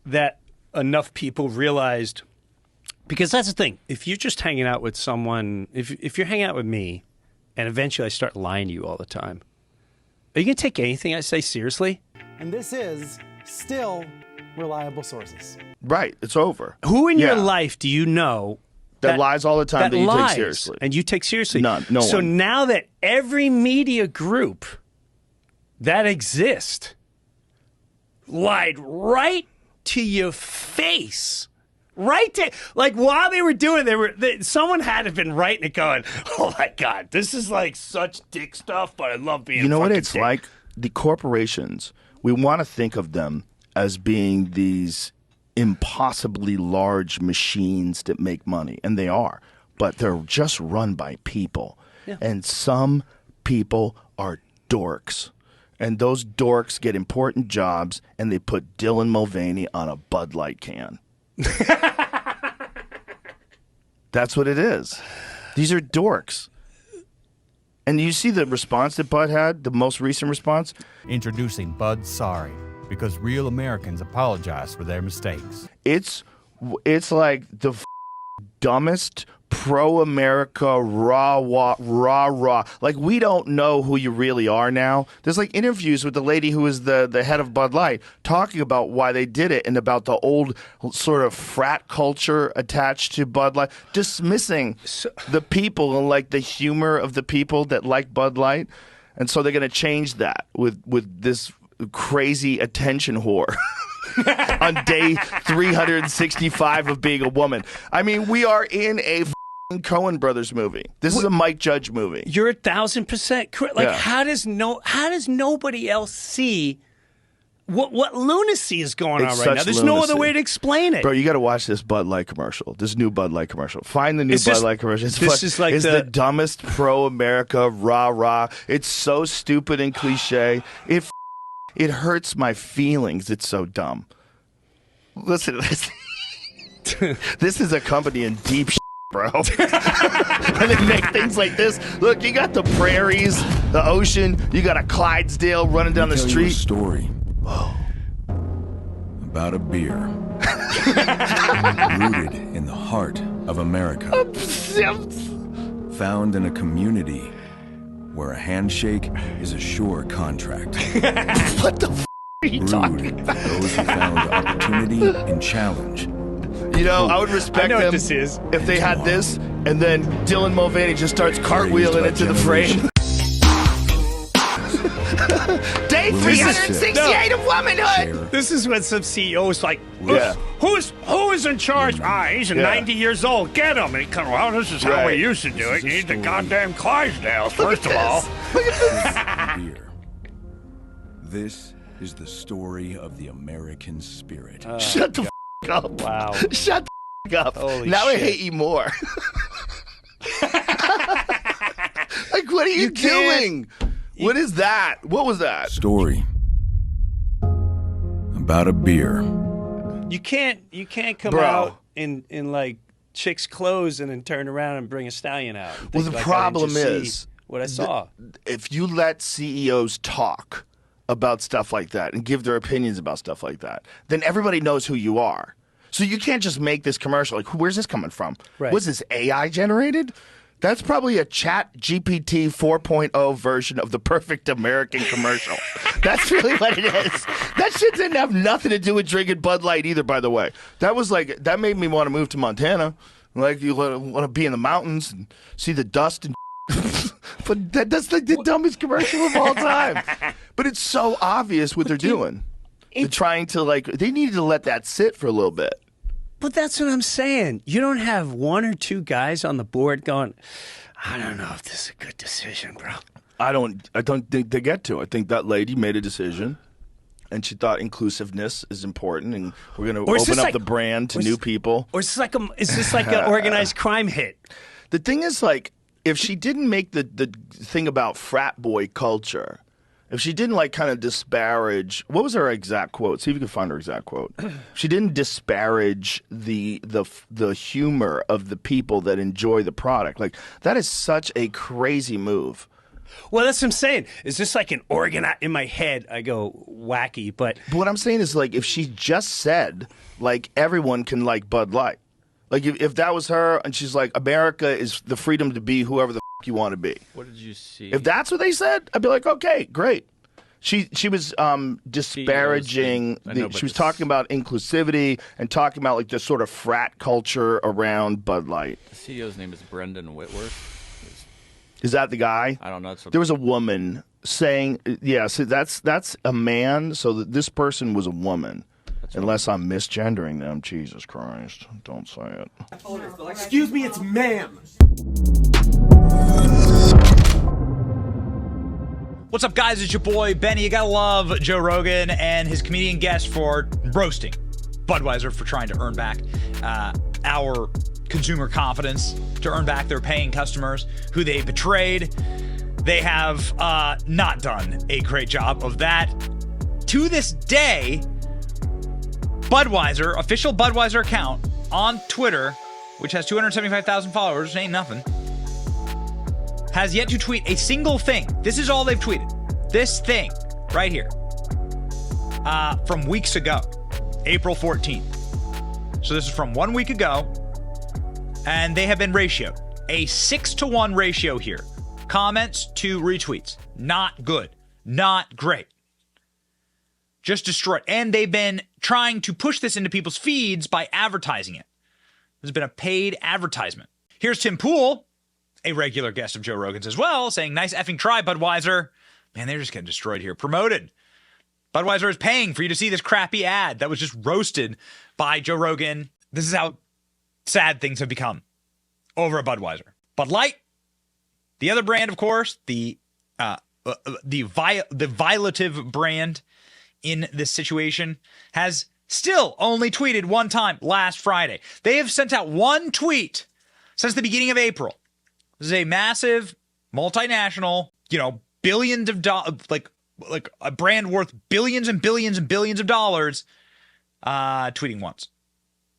that enough people realized, because that's the thing. If you're just hanging out with someone, if you're hanging out with me, and eventually I start lying to you all the time, are you going to take anything I say seriously? And this is still reliable sources. Right. It's over. Who in your life do you know that lies all the time that you lies, take seriously? And you take seriously? None. No one. So now that every media group that exists lied right to your face. Right there. Like, while they were doing it, someone had to have been writing it going, oh, my God, this is like such dick stuff, but I love being You know what it's dick. like? The corporations, we want to think of them as being these impossibly large machines that make money, and they are, but they're just run by people. Yeah. And some people are dorks. And those dorks get important jobs, and they put Dylan Mulvaney on a Bud Light can. That's what it is. These are dorks. And you see the response that Bud had, the most recent response? Introducing Bud Sorry, because real Americans apologize for their mistakes. It's like the dumbest pro-America rah. Like, we don't know who you really are now. There's like interviews with the lady who is the head of Bud Light talking about why they did it and about the old sort of frat culture attached to Bud Light, dismissing the people and like the humor of the people that like Bud Light. And so they're going to change that with this crazy attention whore. On day 365 of being a woman. I mean, we are in a Coen Brothers movie. This is a Mike Judge movie. You're 1,000% correct. Like, how does nobody else see what lunacy is going on right now? There's no other way to explain it. Bro, you got to watch this Bud Light commercial. This new Bud Light commercial. Find the new Bud Light commercial. It's the dumbest pro-America rah. It's so stupid and cliche. It hurts my feelings. It's so dumb. Listen. This is a company in deep shit, bro. And they make things like this. Look, you got the prairies, the ocean. You got a Clydesdale running down the street. You a story about a beer rooted in the heart of America, found in a community where a handshake is a sure contract. What the f*** are you talking about? Those who found opportunity in challenge. You know, I would respect them if they had this, and then Dylan Mulvaney just starts cartwheeling into the frame. Day 368 of womanhood. This is when some CEO is like, who is in charge? He's 90 years old. Get him. And he comes, well, this is how we used to do it. You need the goddamn Clydesdale, first of all. Look at this. This is the story of the American spirit. Shut the f*** up. Wow. Shut the f*** up. Holy now shit. I hate you more. Like, what are you doing? What is that? What was that? Story about a beer. You can't come out in like chick's clothes and then turn around and bring a stallion out. Well, the problem is what I saw. If you let CEOs talk about stuff like that and give their opinions about stuff like that, then everybody knows who you are. So you can't just make this commercial. Like, where's this coming from? Right. Was this AI generated? That's probably a Chat GPT 4.0 version of the perfect American commercial. That's really what it is. That shit didn't have nothing to do with drinking Bud Light either, by the way. That made me want to move to Montana. Like, you want to be in the mountains and see the dust and but that's like the dumbest commercial of all time. But it's so obvious what they're doing. They're trying to, like, they needed to let that sit for a little bit. But that's what I'm saying. You don't have one or two guys on the board going, I don't know if this is a good decision, bro. I don't think they get to. I think that lady made a decision, and she thought inclusiveness is important, and we're going to open up the brand to new people. Or is this like an organized crime hit? The thing is, like, if she didn't make the thing about frat boy culture, if she didn't, like, kind of disparage, what was her exact quote? See if you can find her exact quote. She didn't disparage the humor of the people that enjoy the product. Like, that is such a crazy move. Well, that's what I'm saying. Is this like an organ in my head? I go wacky, but But what I'm saying is, like, if she just said, like, everyone can like Bud Light. Like, if that was her and she's like, America is the freedom to be whoever the you want to be. What did you see? If that's what they said, I'd be like, okay, great. She was disparaging. I know, She but was talking about inclusivity and talking about like the sort of frat culture around Bud Light. The CEO's name is Brendan Whitworth. Is that the guy? I don't know. It's There was a woman saying, yeah, so that's a man, so that this person was a woman. Unless I'm misgendering them. Jesus Christ. Don't say it. Excuse me, it's ma'am. What's up, guys? It's your boy, Benny. You gotta love Joe Rogan and his comedian guest for roasting Budweiser for trying to earn back our consumer confidence, to earn back their paying customers who they betrayed. They have not done a great job of that. To this day, Budweiser, official Budweiser account on Twitter, which has 275,000 followers, ain't nothing, has yet to tweet a single thing. This is all they've tweeted. This thing right here from weeks ago, April 14th. So this is from 1 week ago, and they have been ratioed. A 6-to-1 ratio here. Comments to retweets. Not good. Not great. Just destroyed. And they've been trying to push this into people's feeds by advertising it. There's been a paid advertisement. Here's Tim Pool, a regular guest of Joe Rogan's as well, saying, nice effing try, Budweiser. Man, they're just getting destroyed here. Promoted. Budweiser is paying for you to see this crappy ad that was just roasted by Joe Rogan. This is how sad things have become over at Budweiser. Bud Light, the other brand, of course, the violative brand in this situation, has still only tweeted one time last Friday. They have sent out one tweet since the beginning of April. This is a massive, multinational, billions of dollars, like a brand worth billions and billions and billions of dollars, tweeting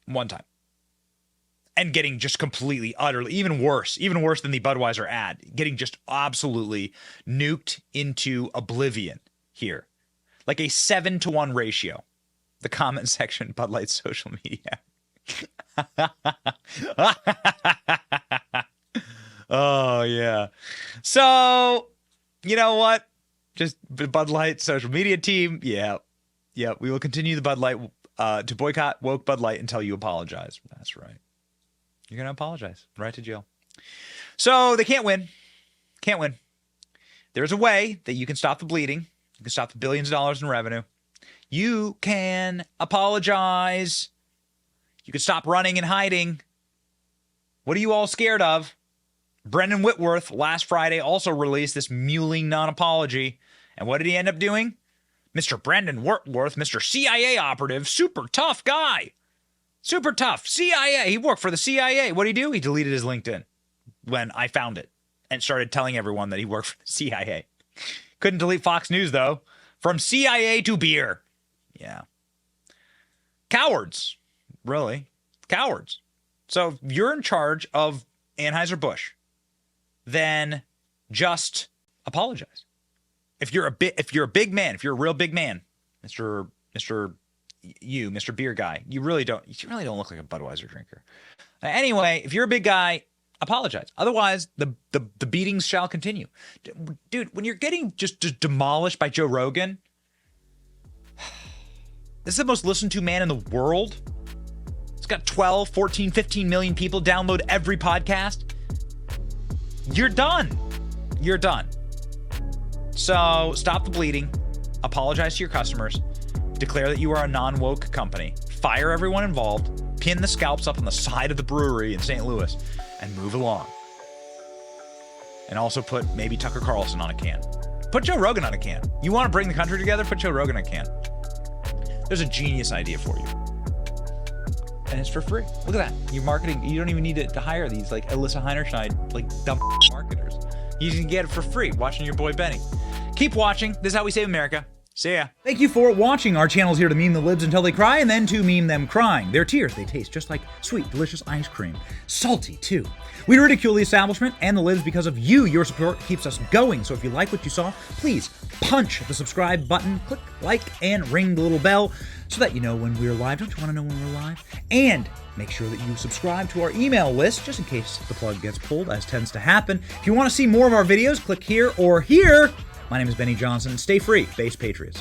one time. And getting just completely, utterly, even worse than the Budweiser ad, getting just absolutely nuked into oblivion here. Like a 7-to-1 ratio. The comment section, Bud Light social media. Oh, yeah. So, you know what? Just the Bud Light social media team. Yeah. We will continue the Bud Light to boycott woke Bud Light until you apologize. That's right. You're going to apologize. Right to jail. So they can't win. Can't win. There's a way that you can stop the bleeding. You can stop the billions of dollars in revenue. You can apologize. You can stop running and hiding. What are you all scared of? Brendan Whitworth last Friday also released this mewling non-apology. And what did he end up doing? Mr. Brendan Whitworth, Mr. CIA operative, super tough guy. Super tough. CIA. He worked for the CIA. What did he do? He deleted his LinkedIn when I found it and started telling everyone that he worked for the CIA. Couldn't delete Fox News, though. From CIA to beer. Yeah. Cowards. Really. Cowards. So if you're in charge of Anheuser-Busch, then just apologize. If you're a big man, if you're a real big man, Mr. Beer Guy, you really don't look like a Budweiser drinker. Anyway, if you're a big guy, apologize. Otherwise, the beatings shall continue. Dude, when you're getting just demolished by Joe Rogan, this is the most listened to man in the world. It's got 12, 14, 15 million people download every podcast. You're done. You're done. So stop the bleeding. Apologize to your customers. Declare that you are a non-woke company. Fire everyone involved. Pin the scalps up on the side of the brewery in St. Louis and move along. And also put maybe Tucker Carlson on a can. Put Joe Rogan on a can. You want to bring the country together? Put Joe Rogan on a can. There's a genius idea for you. And it's for free. Look at that. You're marketing. You don't even need to hire these like Alyssa Heinerscheid, like dumb marketers. You can get it for free watching your boy Benny. Keep watching. This is how we save America. See ya. Thank you for watching. Our channel is here to meme the libs until they cry and then to meme them crying. They're tears. They taste just like sweet, delicious ice cream. Salty, too. We ridicule the establishment and the libs because of you. Your support keeps us going. So if you like what you saw, please punch the subscribe button, click like, and ring the little bell so that you know when we're live. Don't you want to know when we're live? And make sure that you subscribe to our email list just in case the plug gets pulled, as tends to happen. If you want to see more of our videos, click here or here. My name is Benny Johnson. Stay free, base patriots.